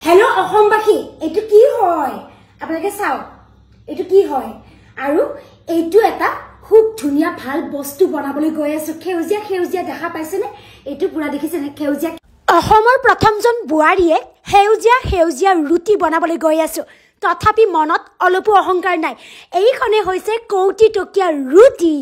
hello অসমবাসী এটো কি হয় আপোনালোকে চাও এটো কি হয় আৰু এটো এটা খুব ধুনিয়া ভাল বস্তু বনাবলৈ গৈ আছে খেউজিয়া খেউজিয়া দেখা পাইছে নে এটো পুৰা দেখিছে নে খেউজিয়া অসমৰ প্ৰথমজন বুৱাৰীয়ে খেউজিয়া খেউজিয়া ৰুটি বনাবলৈ গৈ আছে তথাপি মনত অলপো অহংকাৰ নাই এইখনে হৈছে কৌটি টকিয়া ৰুটি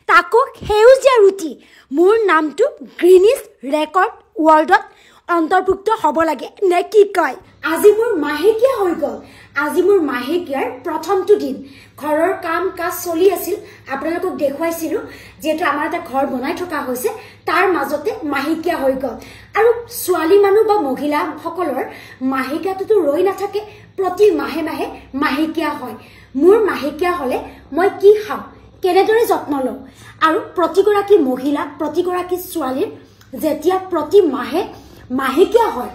তাকো খেউজিয়া ৰুটি মোৰ নামটো গ্ৰিনিছ ৰেকৰ্ড ৱৰ্ল্ডত অন্তৰ্ভুক্ত হ'ব লাগে নে কি কয় আজি মোৰ মাহেকিয়া হৈ গল আজি মোৰ মাহেকিয়াৰ প্ৰথমটো দিন ঘৰৰ কাম কাজ চলি আছিল আপোনালোকক দেখুৱাইছিলো যেটো আমাৰ এটা ঘৰ বনাই থকা হৈছে তাৰ মাজতে মাহেকিয়া হৈ গল আৰু ছোৱালী মানুহ বা মহিলা সকলৰ মাহেকিয়াটো ৰৈ নাথাকে প্ৰতি মাহে মাহে মাহেকিয়া হয় মোৰ মাহেকিয়া হলে মই কি খাম কেনেদৰে যত্ন লওঁ আৰু প্ৰতিগৰাকী মহিলা প্ৰতিগৰাকী ছোৱালীৰ যেতিয়া প্ৰতি মাহে মাহেকিয়া হয়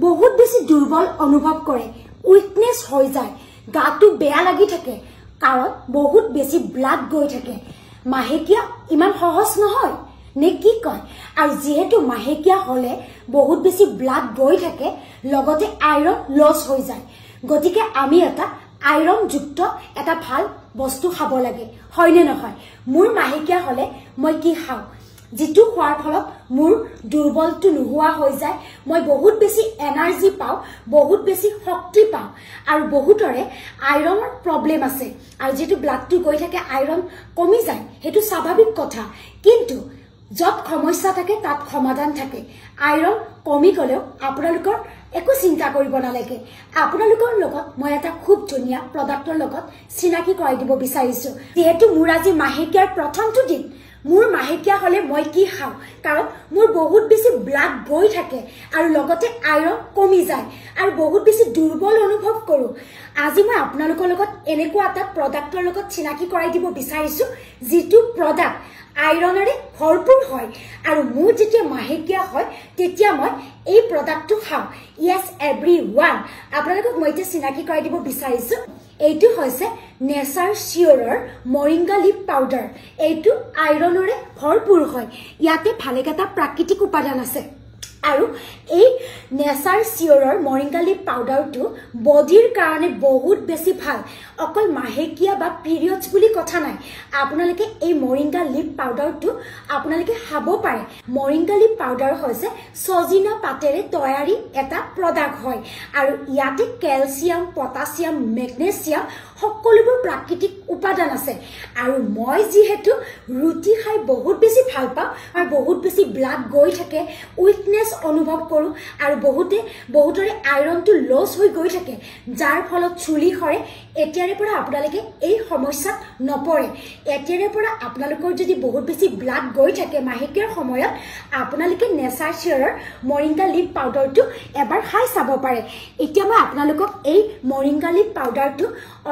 বহুত বেছি দুৰ্বল অনুভৱ কৰে উইকনেস হৈ যায় গাটো বেয়া লাগি থাকে কাৰণ বহুত বেছি ব্লাড গৈ থাকে মাহেকিয়া ইমান সহজ নহয় নে কি কয় আৰু যেহেতু মাহেকিয়া হলে বহুত বেছি ব্লাড গৈ থাকে লগতে আইৰন লস হৈ যায় গতিকে আমি এটা আইৰন যুক্ত এটা ভাল বস্তু খাব লাগে হয়নে নহয় মোৰ মাহেকিয়া হলে মই কি খাওঁ जितु খোৱাৰ ফলত মোৰ দুৰ্বলটো নোহোৱা হৈ যায় মই বহুত বেছি এনাৰ্জি পাওঁ বহুত বেছি শক্তি পাওঁ আৰু বহুতৰে আইৰণৰ প্ৰবলেম আছে আৰু যেটো ব্লাডটো গৈ থাকে আইৰন কমি যায় হেতু স্বাভাৱিক কথা কিন্তু যত সমস্যা থাকে তাত সমাধান থাকে আইৰন কমি গলেও আপোনালোকৰ একো চিন্তা কৰিব নালাগে আপোনালোকৰ লগত মই এটা খুব ধুনিয়া প্ৰডাক্টৰ লগত চিনাকি কৰাই দিব বিচাৰিছো যেহেতু মোৰ আজি মাহেকিয়াৰ প্ৰথমটো দিন মোৰ মাহেকিয়া হলে মই কি খাও কাৰণ মোৰ বহুত বেছি ব্লাড গৈ থাকে আৰু লগতে আইৰন কমি যায় আৰু বহুত বেছি দুৰ্বল অনুভৱ কৰো আজি মই আপোনালোকৰ লগত এনেকুৱা এটা প্ৰডাক্টৰ লগত চিনাকি কৰাই দিব বিচাৰিছো যেটো প্ৰডাক্ট আইৰনৰে ভৰপুৰ হয় আৰু মোৰ যেতিয়া মাহেকিয়া হয় তেতিয়া মই এই প্ৰডাক্টটো খাও yes everyone আপোনালোকক মই এতিয়া চিনাকি কৰাই দিব বিচাৰিছো এইটো হৈছে নেচাৰ চিয়ৰৰ মৰিংগা লিপ পাউডাৰ এইটো আইৰনৰে ভৰপুৰ হয় ইয়াতে ভালেকেটা প্ৰাকৃতিক উপাদান আছে আৰু এই নেচাৰ চিয়ৰৰ মৰিংগা লিপ পাউডাৰটো বডিৰ কাৰণে বহুত বেছি ভাল অকল মাহেকিয়া বা পিৰিয়ডছ বুলি কথা নাই আপোনালোকে এই মৰিংগা লিপ পাউডাৰটো আপোনালোকে খাব পাৰে মৰিংগা লিপ পাউডাৰ হৈছে সজিনা পাতেৰে তৈয়াৰী এটা প্ৰডাক্ট হয় আৰু ইয়াতে ক্যালসিয়াম পটাছিয়াম মেগনেছিয়াম সকলোবোৰ প্ৰাকৃতিক উপাদান আছে আৰু মই যেহেতু ৰুটি খাই বহুত বেছি ভাল পাওঁ আৰু বহুত বেছি ব্লাড গৈ থাকে উইকনেস অনুভৱ কৰো আৰু বহুতৰে আইৰনটো লস হৈ গৈ থাকে যাৰ ফলত চুলি খৰে এতিয়াৰে পৰা আপোনালোকে এই সমস্যাত নপৰে এতিয়াৰে পৰা আপোনালোকৰ যদি বহুত বেছি ব্লাড গৈ থাকে মাহেকিয়াৰ সময়ত আপোনালোকে নেচাৰ চিয়ৰৰ মৰিংগা লিপ পাউডাৰটো এবাৰ খাই চাব পাৰে এতিয়া মই আপোনালোকক এই মৰিংগা লিপ পাউডাৰটো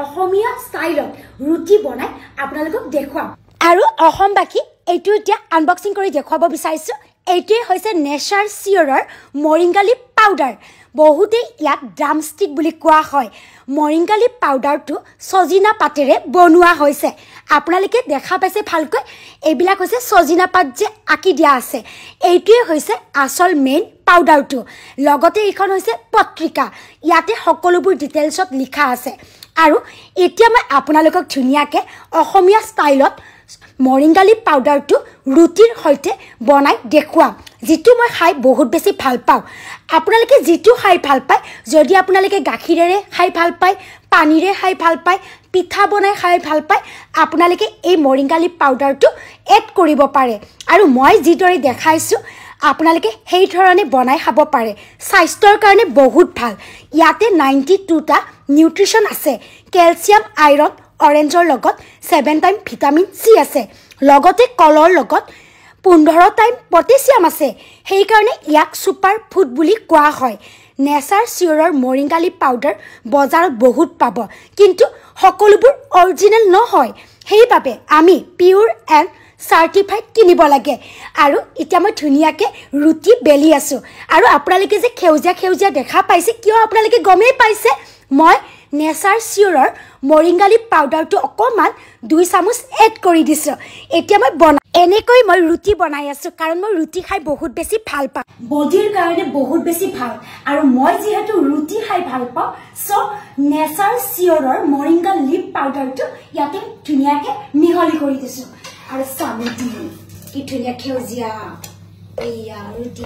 অসমীয়া ষ্টাইলত ৰুটি বনাই আপোনালোকক দেখুৱাম আৰু অসমবাসী এইটো এতিয়া আনবক্সিং কৰি দেখুৱাব বিচাৰিছো এইটোৱে হৈছে নেচাৰ চিয়ৰৰ মৰিংগা লিপ পাউডাৰ বহুতে ইয়াক ড্ৰামষ্টিক বুলি কোৱা হয় মৰিংগা লিপ পাউডাৰটো সজিনা পাতেৰে বনোৱা হৈছে আপোনালোকে দেখা পাইছে ভালকৈ এইবিলাক হৈছে সজিনা পাত যে আকি দিয়া আছে এইটোৱে হৈছে আসল মেইন পাউডাৰটো লগতে এইখন হৈছে পত্ৰিকা ইয়াতে সকলোবোৰ ডিটেইলছত লিখা আছে আৰু এতিয়া মই আপোনালোকক ধুনিয়াকে অসমীয়া ষ্টাইলত মৰিংগা লিপ পাউডাৰটো ৰুটিৰ সৈতে বনাই দেখুৱাম যেটো মই খাই বহুত বেছি ভাল পাওঁ আপোনালোকে যেটো খাই ভাল পায় যদি আপোনালোকে গাখীৰেৰে খাই ভাল পায় পানীৰে খাই ভাল পায় পিঠা বনাই খাই ভাল পায় আপোনালোকে এই মৰিংগা লিপ পাউডাৰটো এড কৰিব পাৰে আৰু মই যিদৰে দেখাইছো আপোনালোকে সেই ধৰণে বনাই খাব পাৰে স্বাস্থ্যৰ কাৰণে বহুত ভাল ইয়াতে 92টা নিউট্ৰিশন আছে ক্যালসিয়াম আইৰন অৰেঞ্জৰ লগত 7 টাইম ভিটামিন সি আছে লগতে কলৰ লগত 15 টাইম পটাছিয়াম আছে সেই কাৰণে ইয়াক সুপাৰ ফুড বুলি কোৱা হয় নেচাৰ চিয়ৰৰ মৰিংগা লিপ পাউডাৰ বজাৰত বহুত পাব কিন্তু সকলোবোৰ অৰিজিনেল নহয় সেইবাবে আমি পিউৰ এণ্ড সাৰ্টিফাইড কিনিব লাগে আৰু এতিয়া মই ধুনিয়াকে ৰুটি বেলি আছো আৰু আপোনালোকে যে খেউজিয়া খেউজিয়া দেখা পাইছে কিয় আপোনালোকে গমেই পাইছে মই নেচাৰ চিয়ৰৰ মৰিংগা লিপ পাউডাৰটো অকমান 2 চামুচ এড কৰি দিছো এতিয়া মই এনেকৈ মই ৰুটি বনাই আছো কাৰণ মই ৰুটি খাই বহুত বেছি ভাল পাওঁ বডিৰ কাৰণে বহুত বেছি ভাল আৰু মই যেহেতু ৰুটি খাই ভাল পাওঁ সো নেচাৰ চিয়ৰৰ মৰিংগা লিপ পাউডাৰটো ইয়াতে ধুনীয়াকে মিহলি কৰি দিছো আৰু সামগ্ৰী কি ধুনীয়া খেউজিয়া এইয়া ৰুটি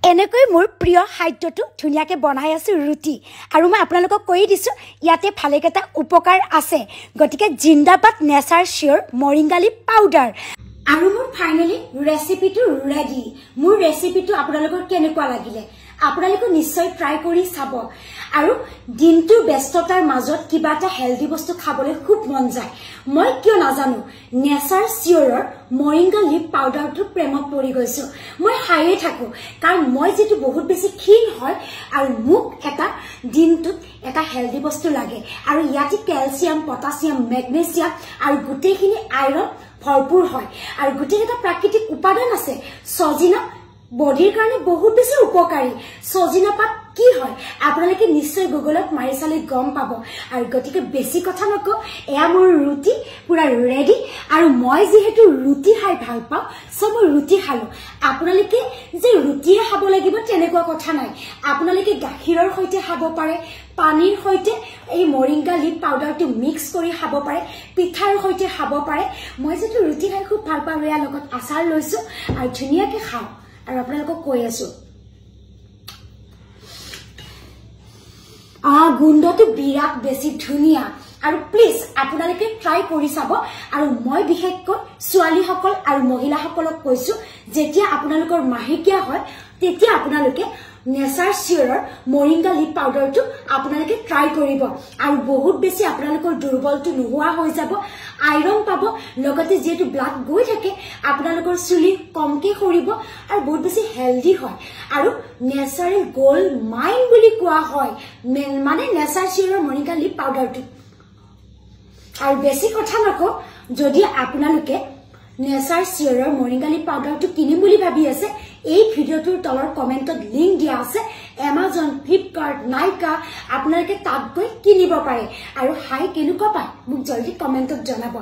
এনেকৈ মোৰ প্ৰিয় খাদ্যটো ধুনীয়াকে বনাই আছো ৰুটি আৰু মই আপোনালোকক কৈ দিছো ইয়াতে ভালেকেটা উপকাৰ আছে গতিকে জিন্দাবাদ নেচাৰ চিয়ৰ মৰিংগা লিপ পাউডাৰ আৰু মোৰ ফাইনালি ৰেচিপিটো ৰেডি মোৰ ৰেচিপিটো আপোনালোকৰ কেনেকুৱা লাগিলে আপোনালোকে নিশ্চয় ট্ৰাই কৰি চাব আৰু দিনটো ব্যস্ততাৰ মাজত কিবা এটা হেলদি বস্তু খাবলৈ খুব মন যায় মই কিয় নাজানো নেচাৰ চিয়ৰৰ মৰিংগা লিপ পাউডাৰটো প্ৰেমত পৰি গৈছো মই খাইয়ে থাকো কাৰণ মই যেটো বহুত বেছি ক্ষীণ হয় আৰু মোক এটা দিনটোত এটা হেলদি বস্তু লাগে আৰু ইয়াতে ক্যালসিয়াম পটাছিয়াম ম্যাগনেছিয়াম আৰু গুটেখিনি আইৰন ভৰপুৰ হয় আৰু গুটেটা প্ৰাকৃতিক উপাদান আছে সজিনা বডিৰ কাৰণে বহুত বেছি উপকাৰী সজিনা পাত কি হয় আপোনালোকে নিশ্চয় গুগলত মাৰি চালে গম পাব আৰু গতিকে বেছি কথা নক এয়া মোৰ ৰুটি পুৰা ৰেডি আৰু মই যেহেতু ৰুটি খাই ভাল পাওঁ সব ৰুটি খালো আপোনালোকে যে ৰুটিয়ে খাব লাগিব তেনেকুৱা কথা নাই আপোনালোকে গাখীৰৰ সৈতে খাব পাৰে পানীৰ সৈতে এই মৰিংগা লিপ পাউডাৰটো মিক্স কৰি খাব পাৰে পিঠাৰ সৈতে খাব পাৰে মই যেটো ৰুটি খাই খুব ভাল পাওঁ ইয়াৰ লগত আচাৰ লৈছো আৰু ধুনীয়াকে খাওঁ আৰু আপোনালোকক কৈ আছো গুণ্ডটো বিৰাট বেছি ধুনীয়া আৰু প্লিজ আপোনালোকে ট্ৰাই কৰি চাব আৰু মই বিশেষকৈ ছোৱালীসকল আৰু মহিলাসকলক কৈছো যেতিয়া আপোনালোকৰ মাহেকীয়া হয় তেতিয়া আপোনালোকে নেচাৰ চিয়ৰৰ মৰিংগা লিপ পাউডাৰটো আপোনালোকে ট্ৰাই কৰিব আৰু বহুত বেছি আপোনালোকৰ দুৰ্বলটো নোহোৱা হৈ যাব আইৰন পাব লগতে যেটো ব্লাড গৈ থাকে আপোনালোকৰ চুলি কমকে খৰিব আৰু বহুত বেছি হেলদি হয় আৰু নেচাৰেল গোল্ড মাইন বুলি কোৱা হয় মানে নেচাৰ চিয়ৰৰ মৰিংগা লিপ পাউডাৰটো আৰু বেছি কথা নকওঁ যদি আপোনালোকে নেচাৰ চিয়ৰৰ মৰিংগা লিপ পাউডাৰটো কিনিম বুলি ভাবি আছে এই ভিডিওটোৰ তলৰ কমেন্টত লিংক দিয়া আছে Amazon Flipkart নাইকা আপোনালোকে তাত গৈ কিনিব পাৰে আৰু হাই কেনেকুৱা পায় মোক জলদি কমেন্টত জনাব